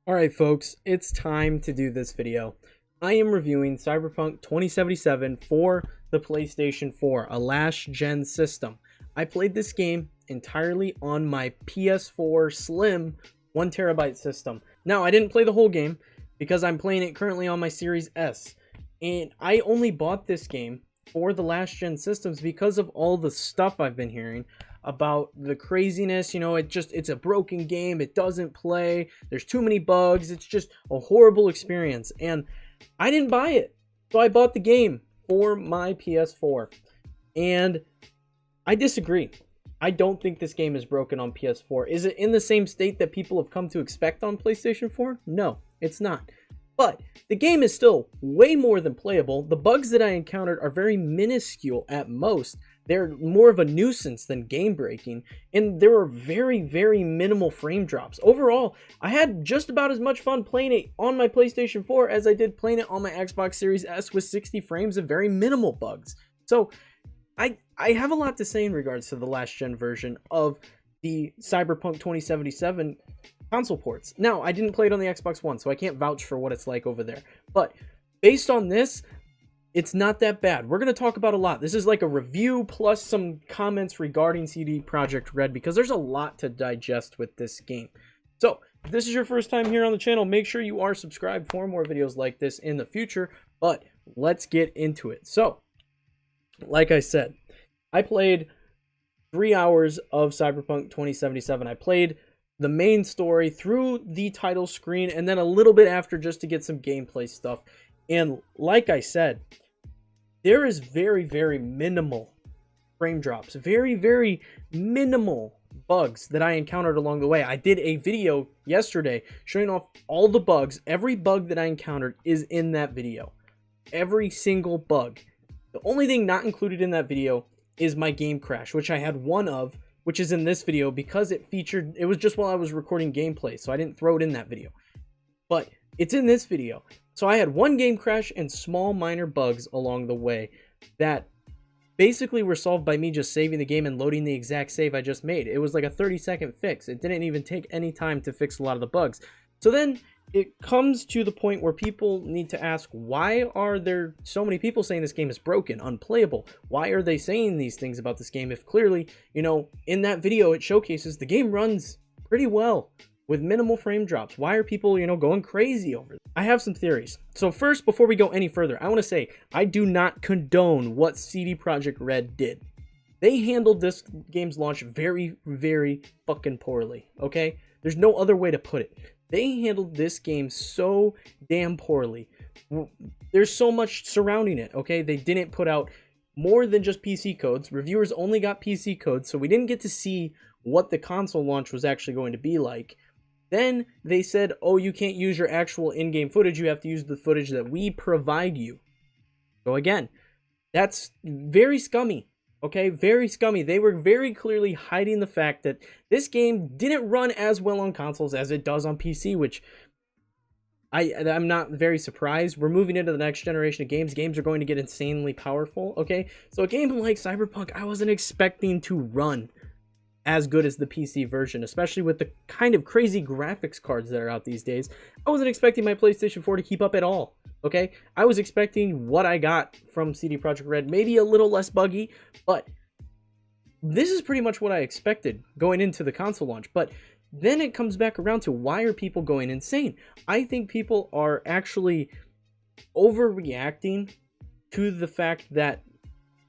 Alright folks, it's time to do this video. I am reviewing Cyberpunk 2077 for the PlayStation 4, a last-gen system. I played this game entirely on my PS4 Slim 1TB system. Now, I didn't play the whole game because I'm playing it currently on my Series S. And I only bought this game for the last-gen systems because of all the stuff I've been hearing about the craziness. You know, it's a broken game, it doesn't play, there's too many bugs, it's just a horrible experience. And I didn't buy it, so I bought the game for my PS4, and I disagree. I don't think this game is broken on PS4. Is it in the same state that people have come to expect on PlayStation 4? No, it's not. But the game is still way more than playable. The bugs that I encountered are very minuscule at most. They're more of a nuisance than game breaking, and there were very, very minimal frame drops. Overall, I had just about as much fun playing it on my PlayStation 4 as I did playing it on my Xbox Series S with 60 frames of very minimal bugs. So I have a lot to say in regards to the last gen version of the Cyberpunk 2077 console ports. Now, I didn't play it on the Xbox One, so I can't vouch for what it's like over there. But based on this, it's not that bad. We're going to talk about a lot. This is like a review plus some comments regarding CD Projekt Red because there's a lot to digest with this game. So, if this is your first time here on the channel, make sure you are subscribed for more videos like this in the future. But let's get into it. So, like I said, I played 3 hours of Cyberpunk 2077. I played the main story through the title screen and then a little bit after just to get some gameplay stuff. And like I said, there is very, very minimal frame drops, very, very minimal bugs that I encountered along the way. I did a video yesterday showing off all the bugs. Every bug that I encountered is in that video. Every single bug. The only thing not included in that video is my game crash, which I had one of, which is in this video because it was just while I was recording gameplay, so I didn't throw it in that video. But it's in this video. So I had one game crash and small minor bugs along the way that basically were solved by me just saving the game and loading the exact save I just made. It was like a 30-second fix. It didn't even take any time to fix a lot of the bugs. So then it comes to the point where people need to ask, why are there so many people saying this game is broken, unplayable? Why are they saying these things about this game if clearly, you know, in that video it showcases the game runs pretty well with minimal frame drops? Why are people, you know, going crazy over it? I have some theories. So first, before we go any further, I want to say I do not condone what CD Projekt Red did. They handled this game's launch very, very fucking poorly, okay? There's no other way to put it. They handled this game so damn poorly. There's so much surrounding it, okay? They didn't put out more than just PC codes. Reviewers only got PC codes, so we didn't get to see what the console launch was actually going to be like. Then they said, oh, you can't use your actual in-game footage. You have to use the footage that we provide you. So again, that's very scummy. Okay, very scummy. They were very clearly hiding the fact that this game didn't run as well on consoles as it does on PC, which I'm not very surprised. We're moving into the next generation of games. Games are going to get insanely powerful, okay? So a game like Cyberpunk, I wasn't expecting to run as good as the PC version, especially with the kind of crazy graphics cards that are out these days. I wasn't expecting my PlayStation 4 to keep up at all. Okay, I was expecting what I got from CD Projekt Red, maybe a little less buggy, but this is pretty much what I expected going into the console launch. But then it comes back around to, why are people going insane? I think people are actually overreacting to the fact that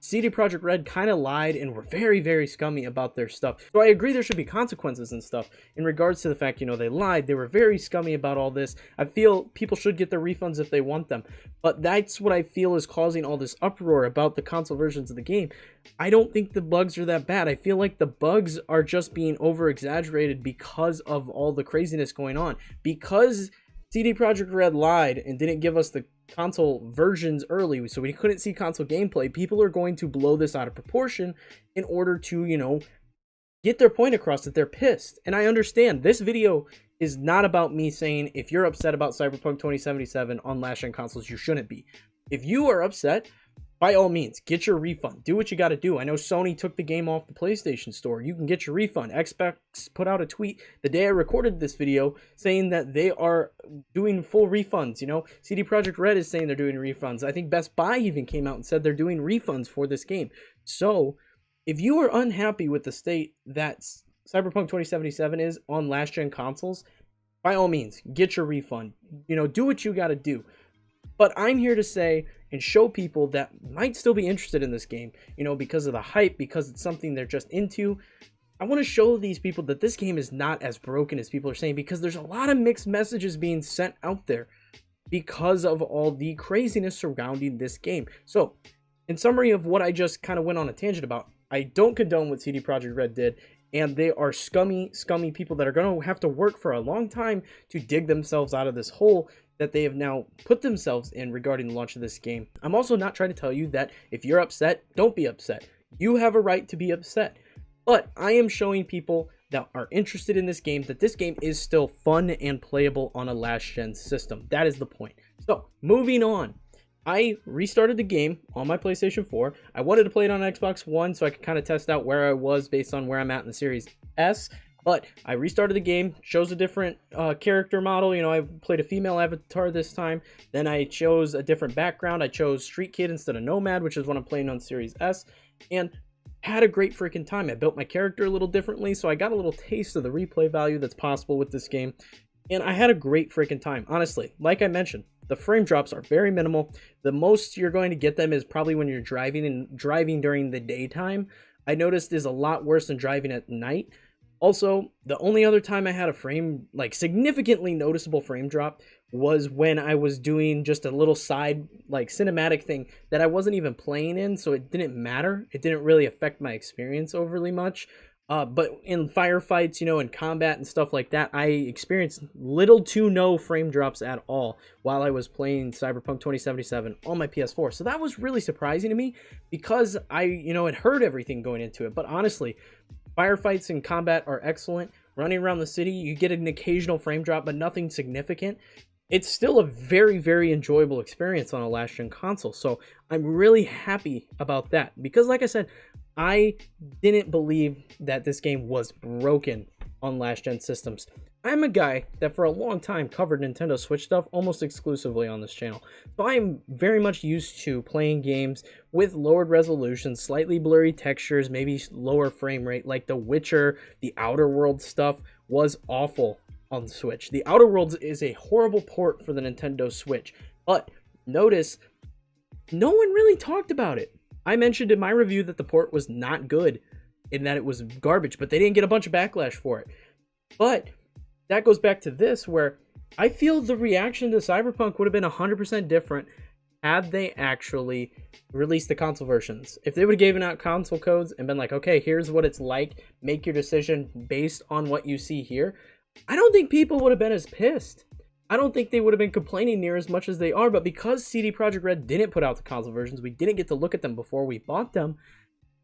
CD Projekt Red kind of lied and were very, very scummy about their stuff. So I agree there should be consequences and stuff in regards to the fact, you know, they lied. They were very scummy about all this. I feel people should get their refunds if they want them. But that's what I feel is causing all this uproar about the console versions of the game. I don't think the bugs are that bad. I feel like the bugs are just being over-exaggerated because of all the craziness going on. Because CD Projekt Red lied and didn't give us the console versions early, so we couldn't see console gameplay, people are going to blow this out of proportion in order to, you know, get their point across that they're pissed. And I understand this video is not about me saying if you're upset about Cyberpunk 2077 on last-gen consoles, you shouldn't be. If you are upset, by all means, get your refund. Do what you got to do. I know Sony took the game off the PlayStation Store. You can get your refund. Xbox put out a tweet the day I recorded this video saying that they are doing full refunds. You know, CD Projekt Red is saying they're doing refunds. I think Best Buy even came out and said they're doing refunds for this game. So, if you are unhappy with the state that Cyberpunk 2077 is on last-gen consoles, by all means, get your refund. You know, do what you got to do. But I'm here to say and show people that might still be interested in this game, you know, because of the hype, because it's something they're just into. I want to show these people that this game is not as broken as people are saying, because there's a lot of mixed messages being sent out there because of all the craziness surrounding this game. So, in summary of what I just kind of went on a tangent about, I don't condone what CD Projekt Red did, and they are scummy people that are going to have to work for a long time to dig themselves out of this hole that they have now put themselves in regarding the launch of this game. I'm also not trying to tell you that if you're upset, don't be upset. You have a right to be upset. But I am showing people that are interested in this game that this game is still fun and playable on a last-gen system. That is the point. So, moving on. I restarted the game on my PlayStation 4. I wanted to play it on Xbox One so I could kind of test out where I was based on where I'm at in the Series S. But I restarted the game, chose a different character model. You know, I played a female avatar this time. Then I chose a different background. I chose Street Kid instead of Nomad, which is what I'm playing on Series S. And had a great freaking time. I built my character a little differently, so I got a little taste of the replay value that's possible with this game. And I had a great freaking time. Honestly, like I mentioned, the frame drops are very minimal. The most you're going to get them is probably when you're driving, and driving during the daytime, I noticed, is a lot worse than driving at night. Also, the only other time I had a significantly noticeable frame drop was when I was doing just a little side, cinematic thing that I wasn't even playing in, so it didn't matter. It didn't really affect my experience overly much. But in firefights, you know, in combat and stuff like that, I experienced little to no frame drops at all while I was playing Cyberpunk 2077 on my PS4. So that was really surprising to me because I, had heard everything going into it. But honestly, firefights and combat are excellent. Running around the city, you get an occasional frame drop, but nothing significant. It's still a very, very enjoyable experience on a last-gen console. So I'm really happy about that because, like I said, I didn't believe that this game was broken on last-gen systems. I'm a guy that for a long time covered Nintendo Switch stuff almost exclusively on this channel. So I'm very much used to playing games with lowered resolution, slightly blurry textures, maybe lower frame rate, like The Witcher, the Outer Worlds stuff was awful on the Switch. The Outer Worlds is a horrible port for the Nintendo Switch, but notice no one really talked about it. I mentioned in my review that the port was not good and that it was garbage, but they didn't get a bunch of backlash for it. But that goes back to this, where I feel the reaction to Cyberpunk would have been 100% different had they actually released the console versions. If they would have given out console codes and been like, okay, here's what it's like, make your decision based on what you see here, I don't think people would have been as pissed. I don't think they would have been complaining near as much as they are, but because CD Projekt Red didn't put out the console versions, we didn't get to look at them before we bought them,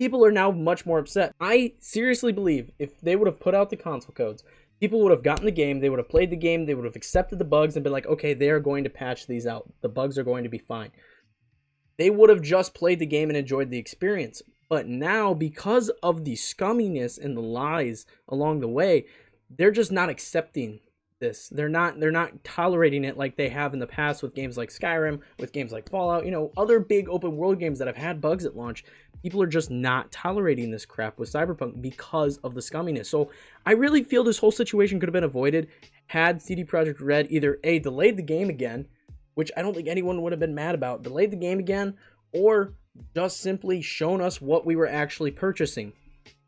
people are now much more upset. I seriously believe if they would have put out the console codes, people would have gotten the game, they would have played the game, they would have accepted the bugs and been like, okay, they're going to patch these out. The bugs are going to be fine. They would have just played the game and enjoyed the experience. But now, because of the scumminess and the lies along the way, they're just not accepting this. They're not tolerating it like they have in the past with games like Skyrim, with games like Fallout, other big open world games that have had bugs at launch. People are just not tolerating this crap with Cyberpunk because of the scumminess. So I really feel this whole situation could have been avoided had CD Projekt Red either A, delayed the game again, which I don't think anyone would have been mad about, delayed the game again, or just simply shown us what we were actually purchasing.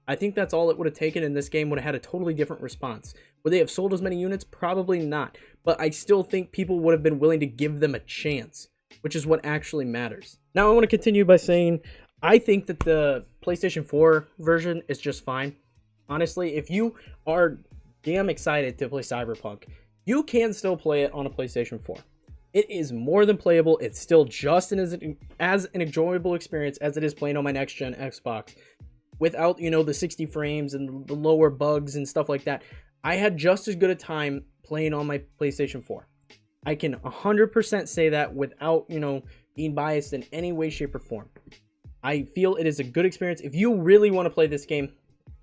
I think that's all it would have taken, and this game would have had a totally different response. Would they have sold as many units? Probably not. But I still think people would have been willing to give them a chance, which is what actually matters. Now I want to continue by saying I think that the PlayStation 4 version is just fine. Honestly, if you are damn excited to play Cyberpunk, you can still play it on a PlayStation 4. It is more than playable. It's still just as an enjoyable experience as it is playing on my next-gen Xbox. Without, the 60 frames and the lower bugs and stuff like that. I had just as good a time playing on my PlayStation 4. I can 100% say that without, you know, being biased in any way, shape, or form. I feel it is a good experience. If you really want to play this game,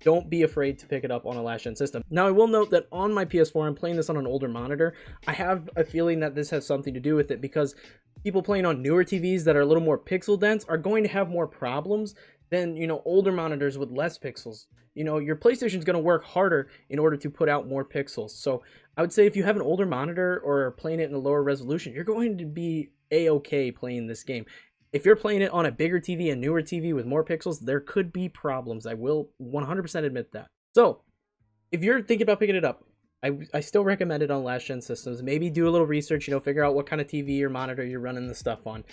don't be afraid to pick it up on a last-gen system. Now, I will note that on my PS4, I'm playing this on an older monitor. I have a feeling that this has something to do with it because people playing on newer TVs that are a little more pixel dense are going to have more problems than, you know, older monitors with less pixels. You know, your PlayStation's going to work harder in order to put out more pixels. So I would say if you have an older monitor or playing it in a lower resolution, you're going to be a-okay playing this game. If you're playing it on a bigger TV, a newer TV with more pixels, there could be problems. I will 100% admit that. So if you're thinking about picking it up, I still recommend it on last-gen systems. Maybe do a little research, you know, figure out what kind of TV or monitor you're running the stuff on.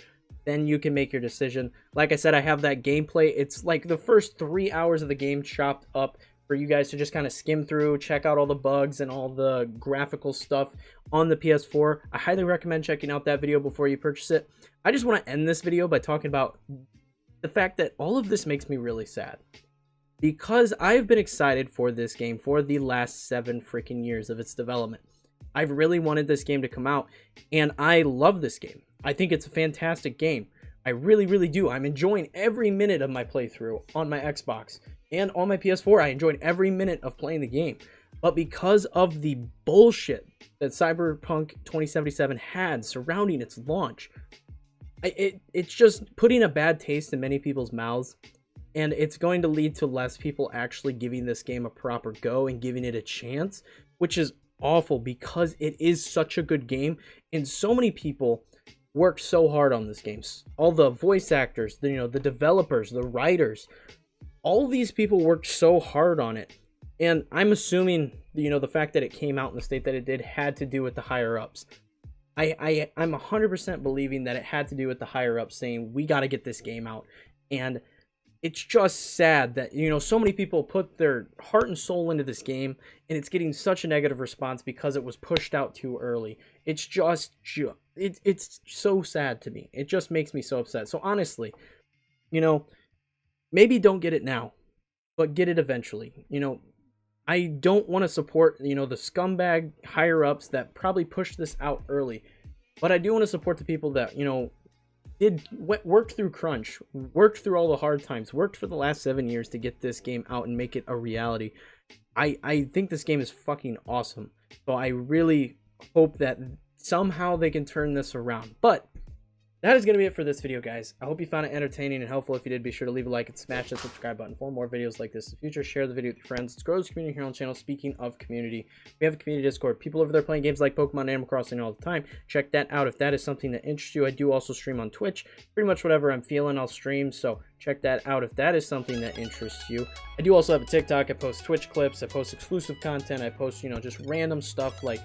Then you can make your decision. Like I said, I have that gameplay. It's like the first 3 hours of the game chopped up for you guys to just kind of skim through, check out all the bugs and all the graphical stuff on the PS4. I highly recommend checking out that video before you purchase it. I just want to end this video by talking about the fact that all of this makes me really sad. Because I've been excited for this game for the last 7 freaking years of its development. I've really wanted this game to come out, and I love this game. I think it's a fantastic game. I really, really do. I'm enjoying every minute of my playthrough on my Xbox and on my PS4. I enjoyed every minute of playing the game. But because of the bullshit that Cyberpunk 2077 had surrounding its launch, it's just putting a bad taste in many people's mouths. And it's going to lead to less people actually giving this game a proper go and giving it a chance, which is awful because it is such a good game. And so many people worked so hard on this game. All the voice actors, you know, the developers, the writers, all these people worked so hard on it. And I'm assuming, you know, the fact that it came out in the state that it did had to do with the higher ups. I'm 100% believing that it had to do with the higher ups saying, we got to get this game out. And it's just sad that, you know, so many people put their heart and soul into this game and it's getting such a negative response because it was pushed out too early. It's just, it's so sad to me. It just makes me so upset. So honestly, you know, maybe don't get it now, but get it eventually. You know, I don't want to support, you know, the scumbag higher ups that probably pushed this out early, but I do want to support the people that, you know, worked through crunch, worked through all the hard times, worked for the last 7 years to get this game out and make it a reality. I think this game is fucking awesome. So I really hope that somehow they can turn this around. But that is going to be it for this video, guys. I hope you found it entertaining and helpful. If you did, be sure to leave a like and smash that subscribe button for more videos like this in the future. Share the video with your friends. Let's grow this community here on the channel. Speaking of community, we have a community Discord. People over there playing games like Pokemon and Animal Crossing all the time. Check that out if that is something that interests you. I do also stream on Twitch. Pretty much whatever I'm feeling, I'll stream. So check that out if that is something that interests you. I do also have a TikTok. I post Twitch clips. I post exclusive content. I post, you know, just random stuff like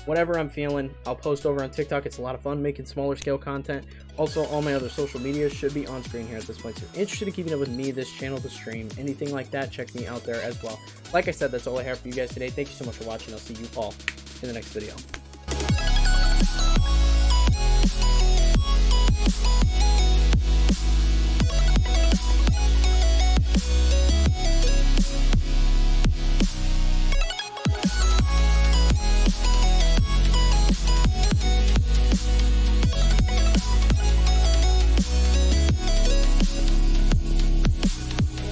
whatever I'm feeling, I'll post over on TikTok. It's a lot of fun making smaller scale content. Also, all my other social media should be on screen here at this point. So if you're interested in keeping up with me, this channel, the stream, anything like that, check me out there as well. Like I said, that's all I have for you guys today. Thank you so much for watching. I'll see you all in the next video.